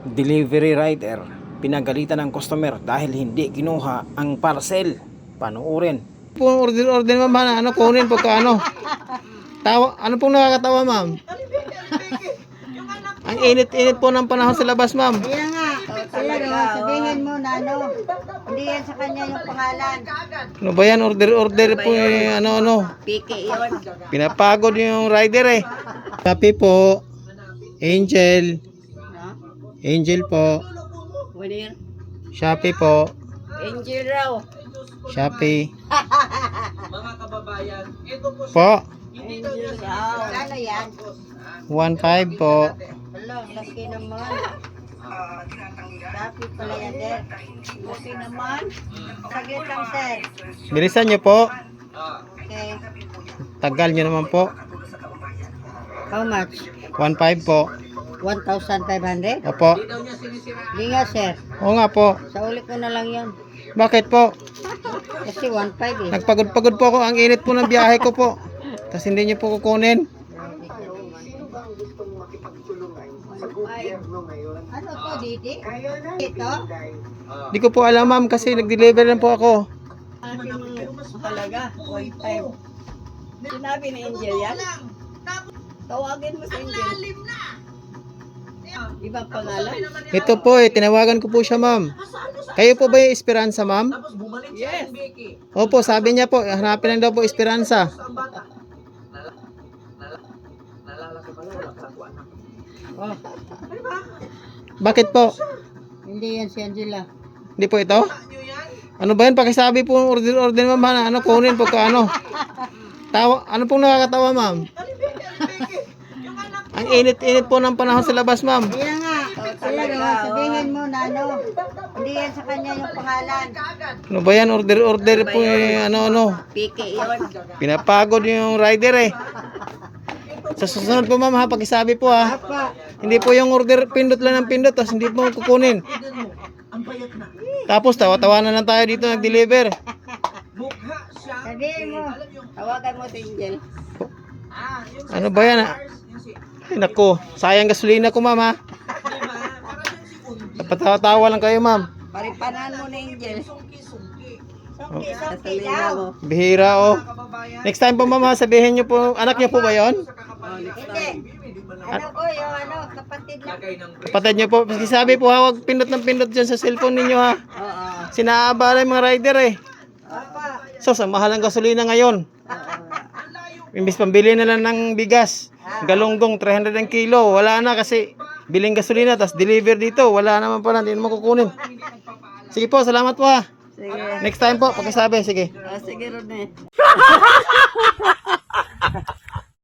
Delivery rider pinagalitan ng customer dahil hindi kinuha ang parcel. Panoorin. Order ma'am, ano kunin pagka ano. Tawa, ano pong nakakatawa ma'am? Ang init-init po ng panahon sa labas ma'am. Kaya nga, siguro sabihin mo na ano, hindi yan sa kanya yung pangalan. Ano ba yan? Order po ano. Piki yun. Pinapagod yung rider eh. Copy po. Angel. Angel po. Winner. Shopee po. Angel raw. Shopee. Mga kababayan, ito Po. Angel raw. Ano yan? 1.5 po. Hello, laki naman. Dapat pala yan din. Laki naman. Saglit lang, sir. Bilisan nyo po. Okay. Tagal nyo naman po. How much? 1.5 po. 1,500? Opo. Hindi nga, sir. Oo nga po. Sa uli ko na lang yun. Bakit po? Kasi 1,500 eh. Nagpagod-pagod po ako. Ang init po ng biyahe ko po. Tapos hindi nyo po kukunin. Ano to, Didi? Ito? Hindi ko po alam ma'am kasi nag-deliver lang po ako. Talaga, 1,500. Sinabi ni Angel yan? Tawagin mo si Angel. Ibang pangalan? Ito po tinawagan ko po siya ma'am. Kayo po ba yung Esperanza ma'am? Yes. Opo, sabi niya po, hanapin lang daw po Esperanza. Oh, Bakit po? hindi yan si Angela. Hindi po ito? Ano ba yan? Pakisabi po order ma'am. Ano kunin pagka ano. Tawa, ano pong nakakatawa ma'am? Ang init-init po ng panahon sa labas ma'am. Kaya nga, siguro sabihin mo na ano, hindi yan sa kanya yung pangalan. Ano ba yan? Order po ano. Piki yun. Pinapagod yung rider eh. Sa susunod po ma'am ha, pakisabi po ha. Apa, Hindi po yung order pindot lang ng pindot tapos hindi po kukunin. Tapos tawa-tawanan lang tayo dito nag-deliver. sabihin mo, tawagan mo si Angel. Ano ba yan ha? Ay naku, sayang gasolina ko ma'am ha. Napatawa-tawa lang kayo ma'am. Paripanan mo ni Angel. Sungki daw. Bihira oh. Next time po ma'am ha, sabihin nyo po, anak nyo po ba yon? Hindi. Ano ko yung ano, kapatid lang. Kapatid nyo po, sabi po ha, huwag pindot ng pindot dyan sa cellphone ninyo ha. Oo. Sinaabala yung mga rider eh. Apa. So, sa mahal ng gasolina ngayon. Imbis pambili na lang ng bigas, galunggong 300 ang kilo, wala na kasi biling gasolina, tas deliver dito, wala naman pala, hindi naman kukunin. Sige po, salamat po ha. Sige. Next time po, pakisabi, sige. Sige, Rodney.